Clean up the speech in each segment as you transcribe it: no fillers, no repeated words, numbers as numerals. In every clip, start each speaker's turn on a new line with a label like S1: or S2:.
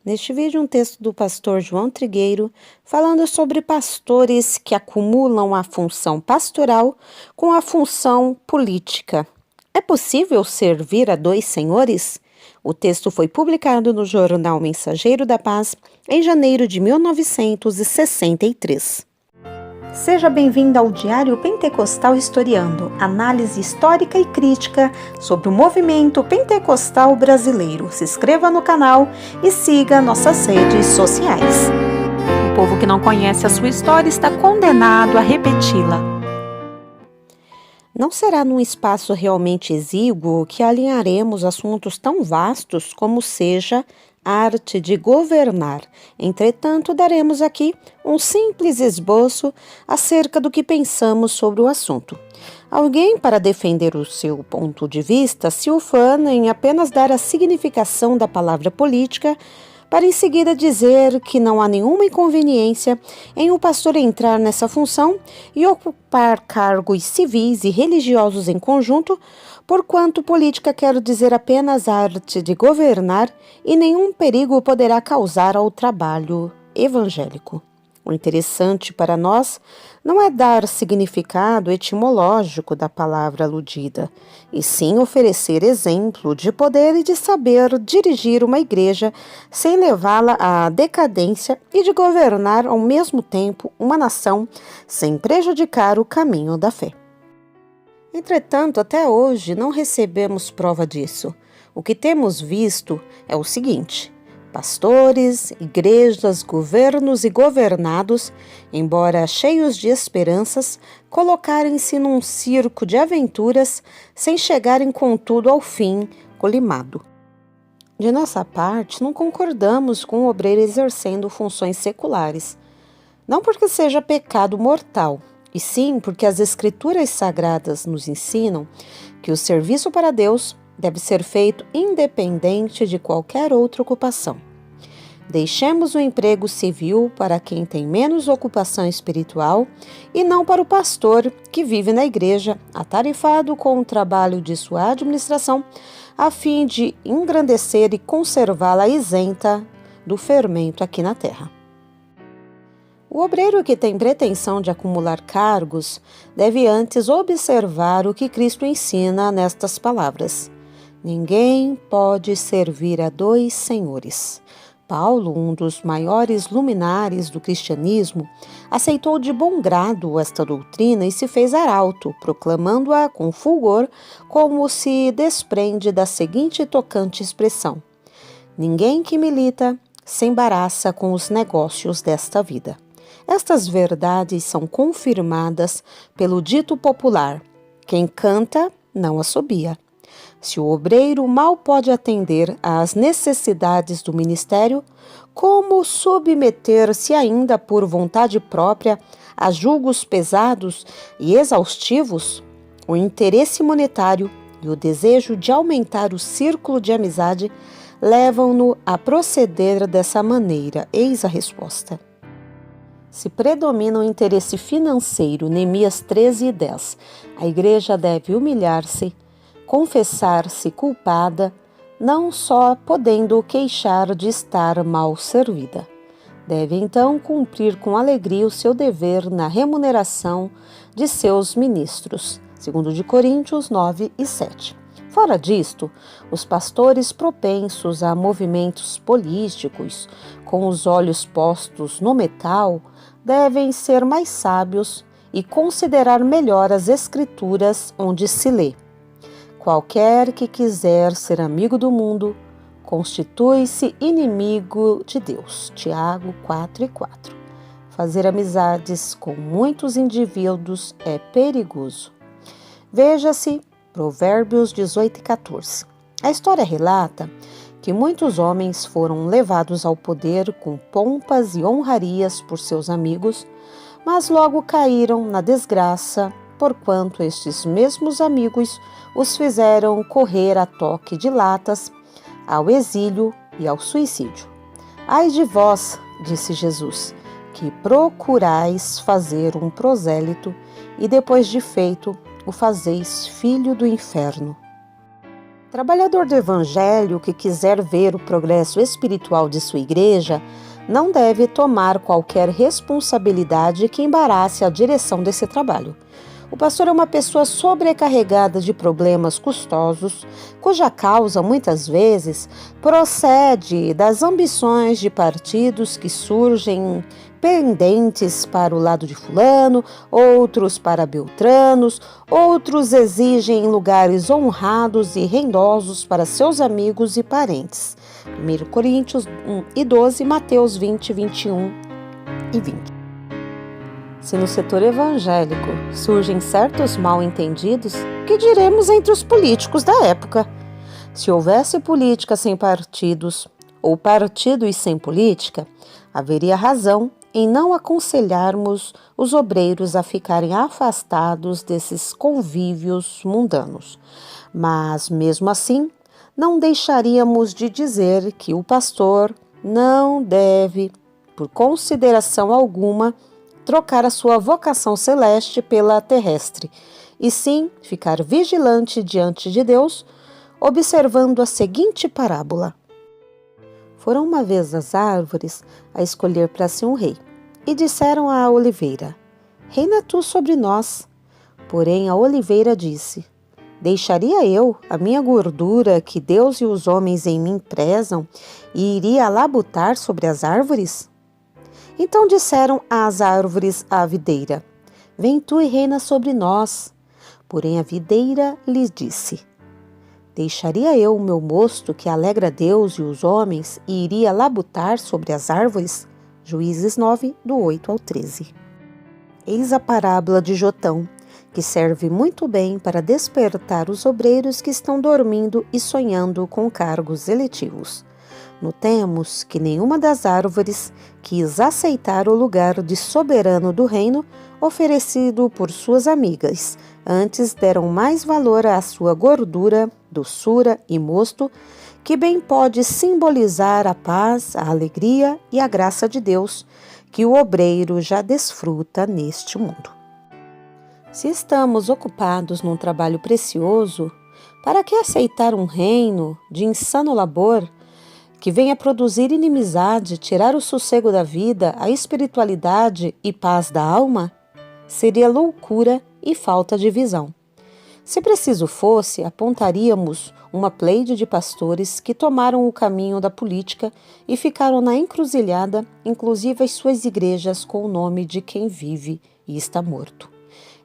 S1: Neste vídeo, um texto do pastor João Trigueiro falando sobre pastores que acumulam a função pastoral com a função política. É possível servir a dois senhores? O texto foi publicado no jornal Mensageiro da Paz em janeiro de 1963. Seja bem-vindo ao Diário Pentecostal Historiando, análise histórica e crítica sobre o movimento pentecostal brasileiro. Se inscreva no canal e siga nossas redes sociais. O povo que não conhece a sua história está condenado a repeti-la. Não será num espaço realmente exíguo que alinharemos assuntos tão vastos como seja a arte de governar. Entretanto, daremos aqui um simples esboço acerca do que pensamos sobre o assunto. Alguém, para defender o seu ponto de vista, se ufana em apenas dar a significação da palavra política, para em seguida dizer que não há nenhuma inconveniência em o pastor entrar nessa função e ocupar cargos civis e religiosos em conjunto, porquanto política quer dizer apenas a arte de governar e nenhum perigo poderá causar ao trabalho evangélico. O interessante para nós não é dar significado etimológico da palavra aludida, e sim oferecer exemplo de poder e de saber dirigir uma igreja sem levá-la à decadência e de governar ao mesmo tempo uma nação sem prejudicar o caminho da fé. Entretanto, até hoje não recebemos prova disso. O que temos visto é o seguinte: pastores, igrejas, governos e governados, embora cheios de esperanças, colocarem-se num circo de aventuras sem chegarem contudo ao fim colimado. De nossa parte, não concordamos com o obreiro exercendo funções seculares, não porque seja pecado mortal, e sim porque as Escrituras Sagradas nos ensinam que o serviço para Deus deve ser feito independente de qualquer outra ocupação. Deixemos o emprego civil para quem tem menos ocupação espiritual e não para o pastor que vive na igreja, atarefado com o trabalho de sua administração, a fim de engrandecer e conservá-la isenta do fermento aqui na terra. O obreiro que tem pretensão de acumular cargos deve antes observar o que Cristo ensina nestas palavras: ninguém pode servir a dois senhores. Paulo, um dos maiores luminares do cristianismo, aceitou de bom grado esta doutrina e se fez arauto, proclamando-a com fulgor, como se desprende da seguinte tocante expressão: ninguém que milita se embaraça com os negócios desta vida. Estas verdades são confirmadas pelo dito popular: quem canta não assobia. Se o obreiro mal pode atender às necessidades do ministério, como submeter-se ainda por vontade própria a julgos pesados e exaustivos? O interesse monetário e o desejo de aumentar o círculo de amizade levam-no a proceder dessa maneira. Eis a resposta. Se predomina o interesse financeiro, Neemias 13:10, a igreja deve humilhar-se, confessar-se culpada, não só podendo queixar de estar mal servida. Deve então cumprir com alegria o seu dever na remuneração de seus ministros, segundo de Coríntios 9:7. Fora disto, os pastores propensos a movimentos políticos, com os olhos postos no metal, devem ser mais sábios e considerar melhor as Escrituras onde se lê: qualquer que quiser ser amigo do mundo, constitui-se inimigo de Deus. Tiago 4:4. Fazer amizades com muitos indivíduos é perigoso. Veja-se Provérbios 18:14. A história relata que muitos homens foram levados ao poder com pompas e honrarias por seus amigos, mas logo caíram na desgraça, porquanto estes mesmos amigos os fizeram correr a toque de latas ao exílio e ao suicídio. Ai de vós, disse Jesus, que procurais fazer um prosélito e depois de feito o fazeis filho do inferno. Trabalhador do Evangelho que quiser ver o progresso espiritual de sua igreja não deve tomar qualquer responsabilidade que embarace a direção desse trabalho. O pastor é uma pessoa sobrecarregada de problemas custosos, cuja causa, muitas vezes, procede das ambições de partidos que surgem pendentes para o lado de fulano, outros para beltranos, outros exigem lugares honrados e rendosos para seus amigos e parentes. 1 Coríntios 1 e 12, Mateus 20, 21 e 20. Se no setor evangélico surgem certos mal-entendidos, que diremos entre os políticos da época? Se houvesse política sem partidos, ou partidos sem política, haveria razão em não aconselharmos os obreiros a ficarem afastados desses convívios mundanos. Mas, mesmo assim, não deixaríamos de dizer que o pastor não deve, por consideração alguma, trocar a sua vocação celeste pela terrestre, e sim ficar vigilante diante de Deus, observando a seguinte parábola. Foram uma vez as árvores a escolher para si um rei, e disseram à oliveira: reina tu sobre nós. Porém a oliveira disse: deixaria eu a minha gordura que Deus e os homens em mim prezam e iria labutar sobre as árvores? Então disseram as árvores à videira: vem tu e reina sobre nós. Porém a videira lhes disse: deixaria eu o meu mosto que alegra Deus e os homens e iria labutar sobre as árvores? Juízes 9, do 8 ao 13. Eis a parábola de Jotão, que serve muito bem para despertar os obreiros que estão dormindo e sonhando com cargos eletivos. Notemos que nenhuma das árvores quis aceitar o lugar de soberano do reino oferecido por suas amigas, antes deram mais valor à sua gordura, doçura e mosto, que bem pode simbolizar a paz, a alegria e a graça de Deus, que o obreiro já desfruta neste mundo. Se estamos ocupados num trabalho precioso, para que aceitar um reino de insano labor, que venha produzir inimizade, tirar o sossego da vida, a espiritualidade e paz da alma? Seria loucura e falta de visão. Se preciso fosse, apontaríamos uma pleide de pastores que tomaram o caminho da política e ficaram na encruzilhada, inclusive as suas igrejas com o nome de quem vive e está morto.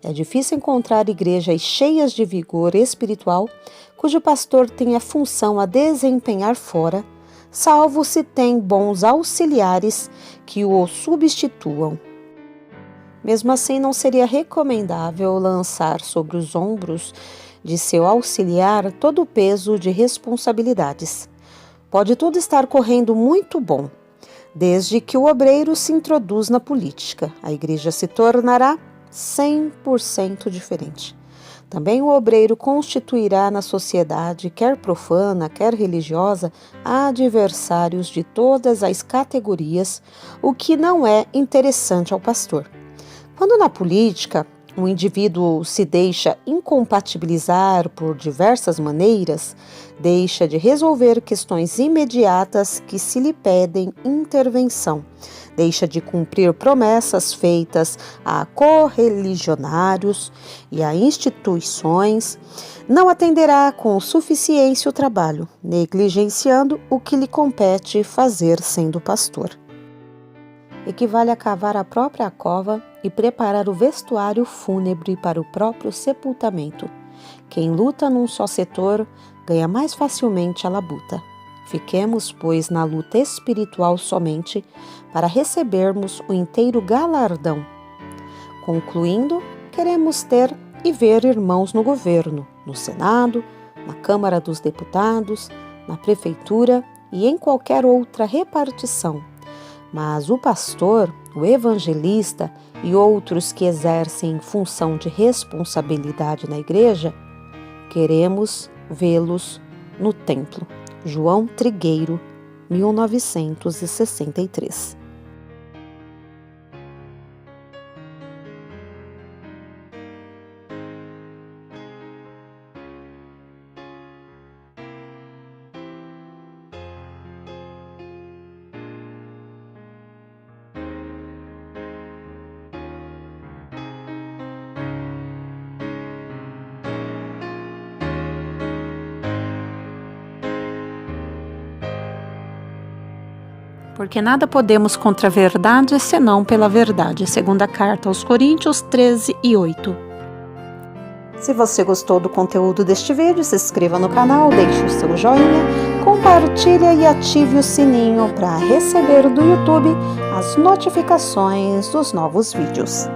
S1: É difícil encontrar igrejas cheias de vigor espiritual, cujo pastor tem a função a desempenhar fora, salvo se tem bons auxiliares que o substituam. Mesmo assim, não seria recomendável lançar sobre os ombros de seu auxiliar todo o peso de responsabilidades. Pode tudo estar correndo muito bom, desde que o obreiro se introduz na política. A igreja se tornará 100% diferente. Também o obreiro constituirá na sociedade, quer profana, quer religiosa, adversários de todas as categorias, o que não é interessante ao pastor. Quando na política o indivíduo se deixa incompatibilizar por diversas maneiras, deixa de resolver questões imediatas que se lhe pedem intervenção, deixa de cumprir promessas feitas a correligionários e a instituições, não atenderá com suficiência o trabalho, negligenciando o que lhe compete fazer sendo pastor. Equivale a cavar a própria cova e preparar o vestuário fúnebre para o próprio sepultamento. Quem luta num só setor ganha mais facilmente a labuta. Fiquemos, pois, na luta espiritual somente para recebermos o inteiro galardão. Concluindo, queremos ter e ver irmãos no governo, no Senado, na Câmara dos Deputados, na Prefeitura e em qualquer outra repartição. Mas o pastor, o evangelista e outros que exercem função de responsabilidade na igreja, queremos vê-los no templo. João Trigueiro, 1963. Porque nada podemos contra a verdade, senão pela verdade. Segunda carta aos Coríntios 13:8. Se você gostou do conteúdo deste vídeo, se inscreva no canal, deixe o seu joinha, compartilhe e ative o sininho para receber do YouTube as notificações dos novos vídeos.